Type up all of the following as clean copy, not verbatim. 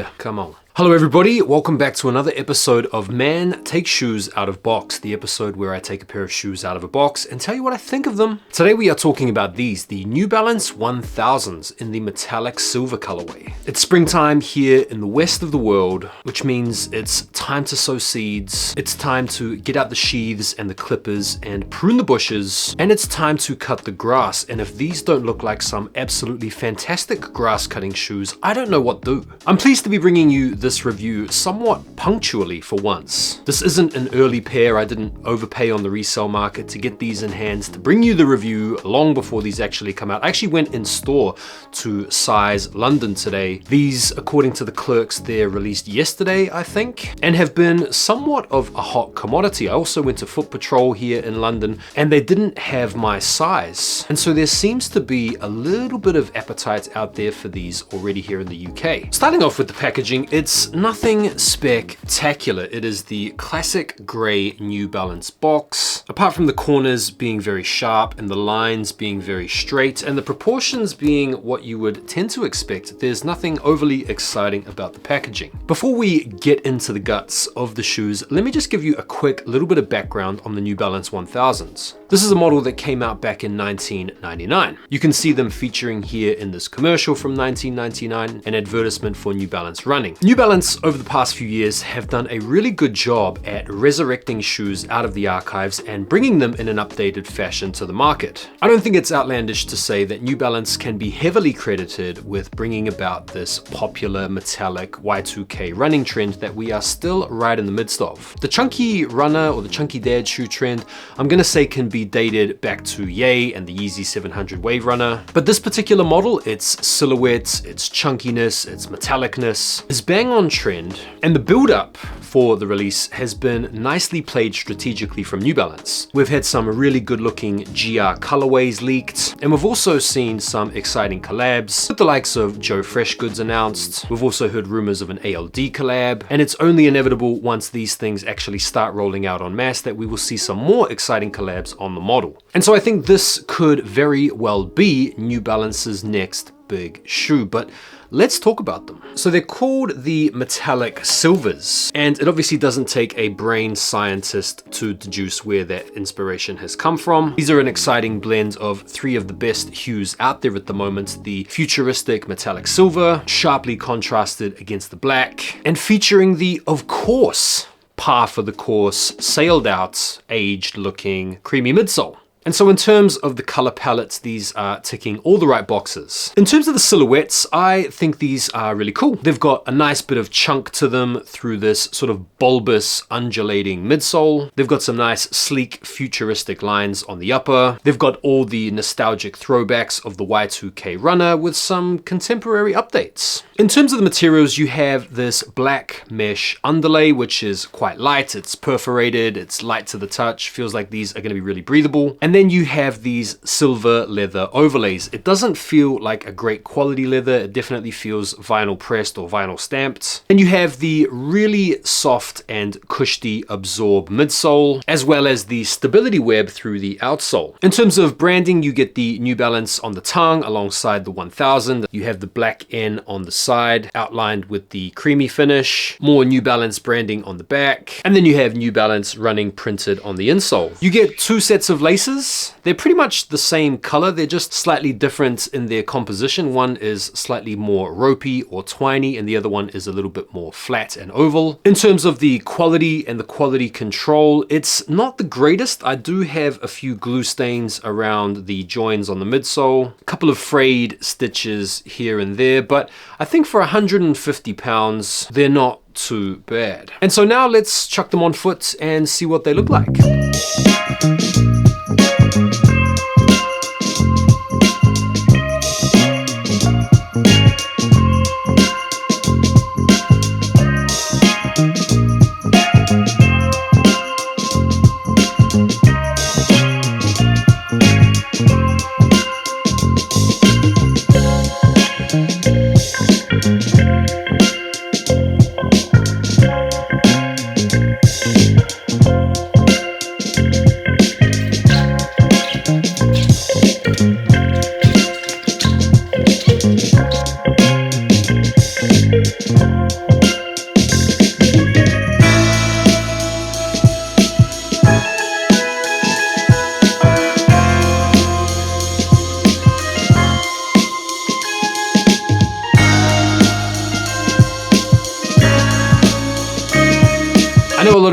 Yeah, come on. Hello everybody, welcome back to another episode of Man Take Shoes Out of Box, the episode where I take a pair of shoes out of a box and tell you what I think of them. Today we are talking about these, the New Balance 1000s in the metallic silver colorway. It's springtime here in the west of the world, which means it's time to sow seeds, it's time to get out the sheaths and the clippers and prune the bushes, and it's time to cut the grass. And if these don't look like some absolutely fantastic grass cutting shoes, I don't know what do. I'm pleased to be bringing you this review somewhat punctually for once. This isn't an early pair. I didn't overpay on the resale market to get these in hands to bring you the review long before these actually come out. I actually went in store to Size London today. These, according to the clerks, they're released yesterday, I think, and have been somewhat of a hot commodity. I also went to Foot Patrol here in London and they didn't have my size. And so there seems to be a little bit of appetite out there for these already here in the UK. Starting off with the packaging, it's nothing spectacular. It is the classic grey New Balance box. Apart from the corners being very sharp and the lines being very straight and the proportions being what you would tend to expect, there's nothing overly exciting about the packaging. Before we get into the guts of the shoes, let me just give you a quick little bit of background on the New Balance 1000s. This is a model that came out back in 1999. You can see them featuring here in this commercial from 1999, an advertisement for New Balance running. New Balance over the past few years have done a really good job at resurrecting shoes out of the archives and bringing them in an updated fashion to the market. I don't think it's outlandish to say that New Balance can be heavily credited with bringing about this popular metallic Y2K running trend that we are still right in the midst of. The chunky runner or the chunky dad shoe trend, I'm gonna say can be dated back to Ye and the Yeezy 700 Wave Runner. But this particular model, its silhouette, its chunkiness, its metallicness is bang on trend, and the build-up for the release has been nicely played strategically from New Balance. We've had some really good looking GR colorways leaked, and we've also seen some exciting collabs with the likes of Joe Freshgoods announced. We've also heard rumors of an ALD collab, and it's only inevitable once these things actually start rolling out en masse that we will see some more exciting collabs on the model. And so I think this could very well be New Balance's next big shoe, but let's talk about them. So they're called the metallic silvers, and it obviously doesn't take a brain scientist to deduce where that inspiration has come from. These are an exciting blend of three of the best hues out there at the moment: the futuristic metallic silver, sharply contrasted against the black, and featuring the, of course, par for the course, sailed out, aged looking creamy midsole. And so in terms of the color palettes, these are ticking all the right boxes. In terms of the silhouettes, I think these are really cool. They've got a nice bit of chunk to them through this sort of bulbous, undulating midsole. They've got some nice, sleek, futuristic lines on the upper. They've got all the nostalgic throwbacks of the Y2K runner with some contemporary updates. In terms of the materials, you have this black mesh underlay, which is quite light. It's perforated, it's light to the touch, feels like these are gonna be really breathable. And then you have these silver leather overlays. It doesn't feel like a great quality leather. It definitely feels vinyl pressed or vinyl stamped. And you have the really soft and cushy absorb midsole, as well as the stability web through the outsole. In terms of branding, you get the New Balance on the tongue alongside the 1000. You have the black N on the side, outlined with the creamy finish, more New Balance branding on the back, and then you have New Balance running printed on the insole. You get two sets of laces. They're pretty much the same color, they're just slightly different in their composition. One is slightly more ropey or twiny, and the other one is a little bit more flat and oval. In terms of the quality and the quality control, it's not the greatest. I do have a few glue stains around the joins on the midsole, a couple of frayed stitches here and there, but I think for £150, they're not too bad. And so now let's chuck them on foot and see what they look like.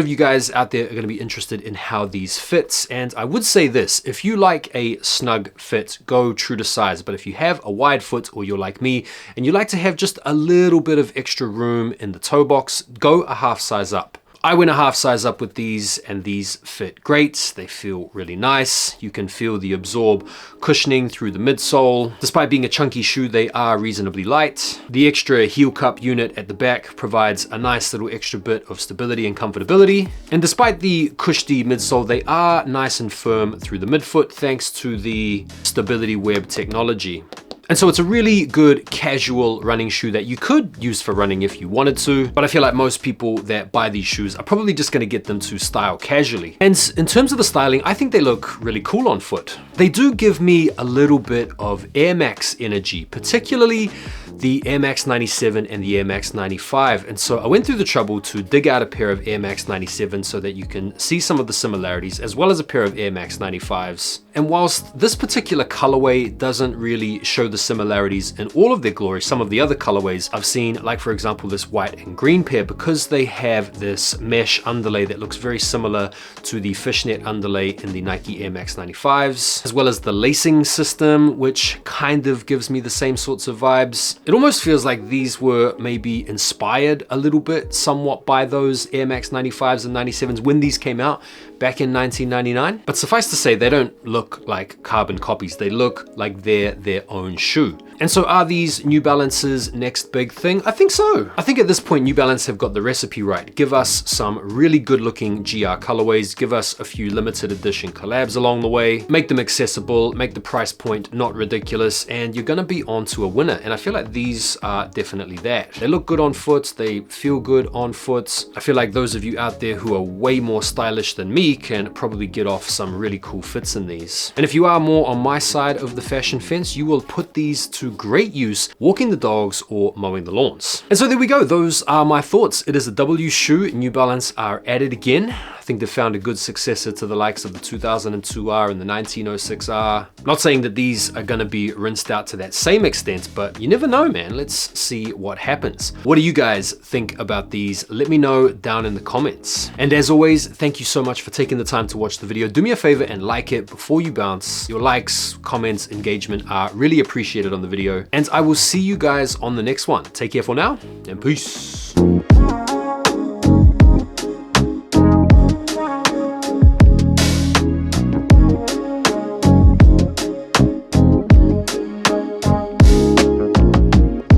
of you guys out there are going to be interested in how these fit. And I would say this, if you like a snug fit, go true to size. But if you have a wide foot, or you're like me and you like to have just a little bit of extra room in the toe box, go a half size up. I went a half size up with these, and these fit great. They feel really nice. You can feel the absorb cushioning through the midsole. Despite being a chunky shoe, they are reasonably light. The extra heel cup unit at the back provides a nice little extra bit of stability and comfortability. And despite the cushy midsole, they are nice and firm through the midfoot thanks to the stability web technology. And so it's a really good casual running shoe that you could use for running if you wanted to, but I feel like most people that buy these shoes are probably just gonna get them to style casually. And in terms of the styling, I think they look really cool on foot. They do give me a little bit of Air Max energy, particularly the Air Max 97 and the Air Max 95. And so I went through the trouble to dig out a pair of Air Max 97 so that you can see some of the similarities, as well as a pair of Air Max 95s. And whilst this particular colorway doesn't really show the similarities in all of their glory, some of the other colorways I've seen, like for example this white and green pair, because they have this mesh underlay that looks very similar to the fishnet underlay in the Nike Air Max 95s, as well as the lacing system, which kind of gives me the same sorts of vibes. It almost feels like these were maybe inspired a little bit somewhat by those Air Max 95s and 97s when these came out back in 1999. But suffice to say, they don't look like carbon copies. They look like they're their own shoe. And so are these New Balance's next big thing? I think so. I think at this point, New Balance have got the recipe right. Give us some really good looking GR colorways, give us a few limited edition collabs along the way, make them accessible, make the price point not ridiculous, and you're gonna be onto a winner. And I feel like these are definitely that. They look good on foot, they feel good on foot. I feel like those of you out there who are way more stylish than me can probably get off some really cool fits in these. And if you are more on my side of the fashion fence, you will put these to great use walking the dogs or mowing the lawns. And so there we go. Those are my thoughts. It is a W shoe. New Balance are at it again. I think they found a good successor to the likes of the 2002R and the 1906R. Not saying that these are going to be rinsed out to that same extent, but you never know, man. Let's see what happens. What do you guys think about these? Let me know down in the comments. And as always, thank you so much for taking the time to watch the video. Do me a favor and like it before you bounce. Your likes, comments, engagement are really appreciated on the video. And I will see you guys on the next one. Take care for now, and peace.